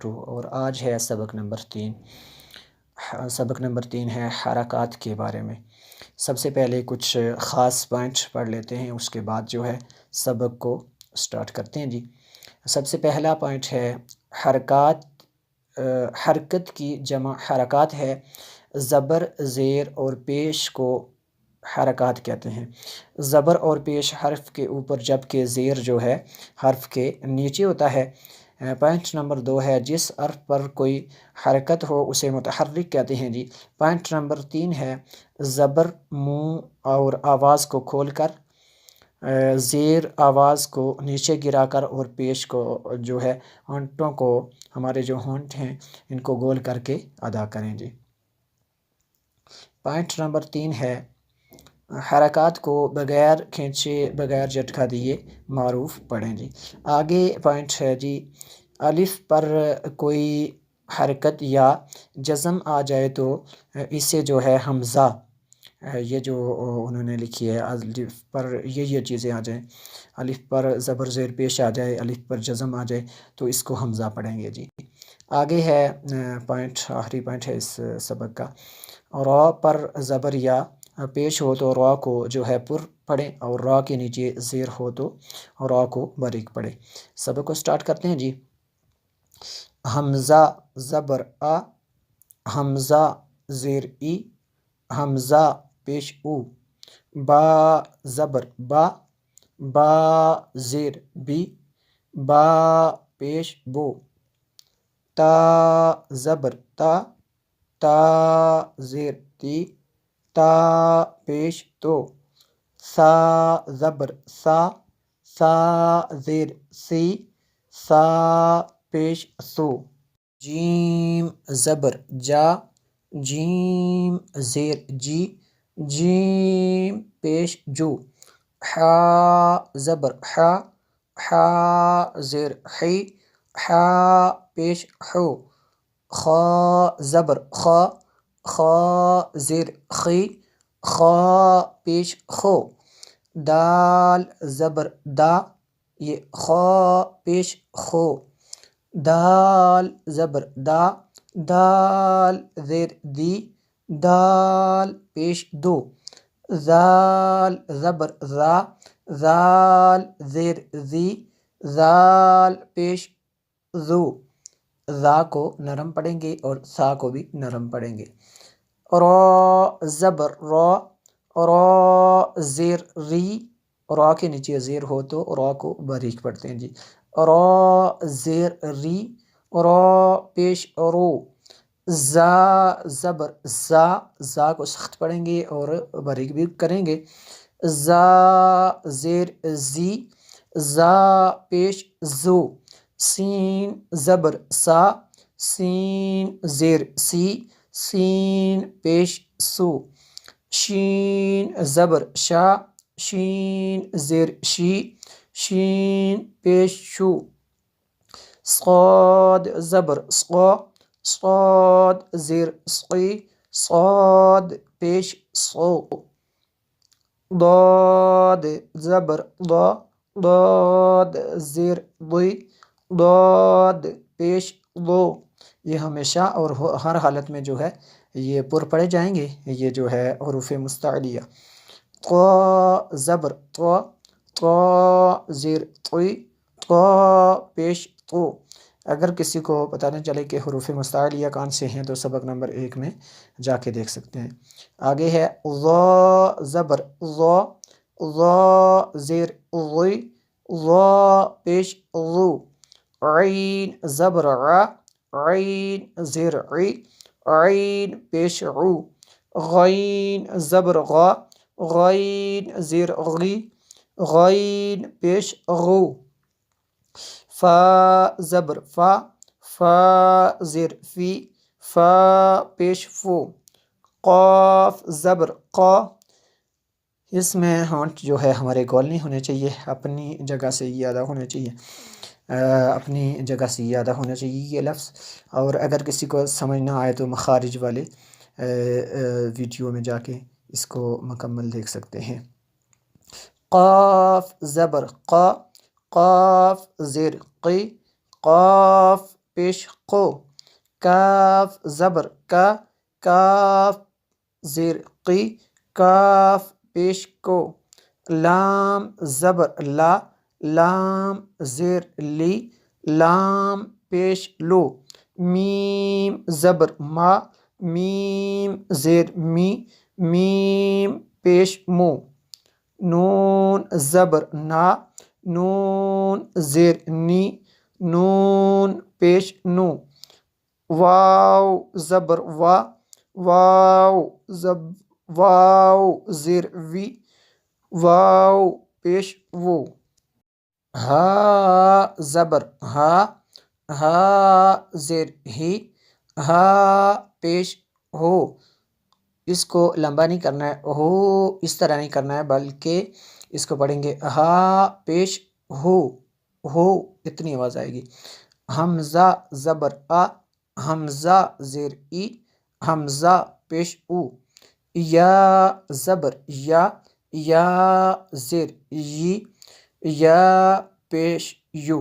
اور آج ہے سبق نمبر 3۔ سبق نمبر 3 ہے حرکات کے بارے میں۔ سب سے پہلے کچھ خاص پوائنٹ پڑھ لیتے ہیں، اس کے بعد جو ہے سبق کو سٹارٹ کرتے ہیں جی۔ سب سے پہلا پوائنٹ ہے حرکات۔ حرکت کی جمع حرکات ہے۔ زبر، زیر اور پیش کو حرکات کہتے ہیں۔ زبر اور پیش حرف کے اوپر جبکہ زیر جو ہے حرف کے نیچے ہوتا ہے۔ پوائنٹ نمبر 2 ہے جس حرف پر کوئی حرکت ہو اسے متحرک کہتے ہیں جی۔ پوائنٹ نمبر 3 ہے زبر منہ اور آواز کو کھول کر، زیر آواز کو نیچے گرا کر اور پیش کو جو ہے ہونٹوں کو، ہمارے جو ہونٹ ہیں ان کو گول کر کے ادا کریں جی۔ پوائنٹ نمبر 3 ہے حرکات کو بغیر کھینچے بغیر جھٹکا دیے معروف پڑھیں جی۔ آگے پوائنٹ ہے جی، الف پر کوئی حرکت یا جزم آ جائے تو اسے جو ہے حمزہ، یہ جو انہوں نے لکھی ہے الف پر یہ چیزیں آ جائیں، الف پر زبر زیر پیش آ جائے، الف پر جزم آ جائے تو اس کو حمزہ پڑھیں گے جی۔ آگے ہے پوائنٹ، آخری پوائنٹ ہے اس سبق کا، را پر زبر یا پیش ہو تو را کو جو ہے پر پڑھیں، اور را کے نیچے زیر ہو تو را کو باریک پڑھیں۔ سبق کو سٹارٹ کرتے ہیں جی۔ حمزہ زبر آ، حمزہ زیر ای، حمزہ پیش او، با زبر با، با زیر بی، با پیش بو، تا زبر تا، تا زیر تی، تا پیش تو، سا زبر سا، سا زیر سی، سا پیش سو، جیم زبر جا، جیم زیر جی، جیم پیش جو، حا زبر حا، حا زیر حی، حا پیش حو، خا زبر خا، خا زیر خی، خا پیش خو، دال زبر دا، یہ خا پیش خو، دال زبر دا، دال زیر دی، دال پیش دو، زال زبر زا، زال زیر زی، زال پیش زو، زا کو نرم پڑھیں گے اور سا کو بھی نرم پڑھیں گے۔ را زبر را، را زیر ری، را کے نیچے زیر ہو تو را کو باریک پڑھتے ہیں جی۔ را زیر ری، را پیش رو، زا زبر زا، زا کو سخت پڑھیں گے اور باریک بھی کریں گے، زا زیر زی، زا پیش زو، سین زبر سا، سین زیر سی، سین پیش سو، شین زبر شا، شین زیر شی، شین پیش شو، صاد زبر صا، صاد زیر صی، صاد پیش صو، ضاد زبر ضا، ضاد زیر ضی، ضاد پیش ضو، یہ ہمیشہ اور ہر حالت میں جو ہے یہ پر پڑھے جائیں گے، یہ جو ہے حروف مستعلیہ۔ طا زبر طا، طا زیر طی، طا پیش طو۔ اگر کسی کو پتہ نہ چلے کہ حروف مستعلیہ کون سے ہیں تو سبق نمبر 1 میں جا کے دیکھ سکتے ہیں۔ آگے ہے ظا زبر ظا، ظا زیر ظی، ظا پیش ظو، عین زبر ع، عین زیر عی، عین پیش عو، غین زبر غا، غین زیر غی، غین پیش غو، فا زبر فا، فا زیر فی، فا پیش فو، قاف زبر قا، اس میں ہونٹ جو ہے ہمارے گول نہیں ہونے چاہیے، اپنی جگہ سے یہ ادا ہونے چاہیے، اپنی جگہ سے یہ ادا ہونا چاہیے یہ لفظ۔ اور اگر کسی کو سمجھ نہ آئے تو مخارج والے ویڈیو میں جا کے اس کو مکمل دیکھ سکتے ہیں۔ قاف زبر قا، قاف زیر قی، قاف پیش قو، کاف زبر کا، کاف زیر قی، کاف پیش کو، لام زبر لا، لام زیر لی، لام پیش لو، میم زبر ما، میم زیر می، میم پیش مو، نون زبر نا، نون زیر نی، نون پیش نو، واو زبر وا، واو زیر وی، واو پیش وو، ہا زبر ہا، ہا زیر ہی، ہا پیش ہو، اس کو لمبا نہیں کرنا ہے، ہو اس طرح نہیں کرنا ہے، بلکہ اس کو پڑھیں گے ہا پیش ہو، ہو اتنی آواز آئے گی، حمزہ زبر آ، حمزہ زیر ای، حمزہ پیش او، یا زبر یا، یا زیر یی، یا پیش یو،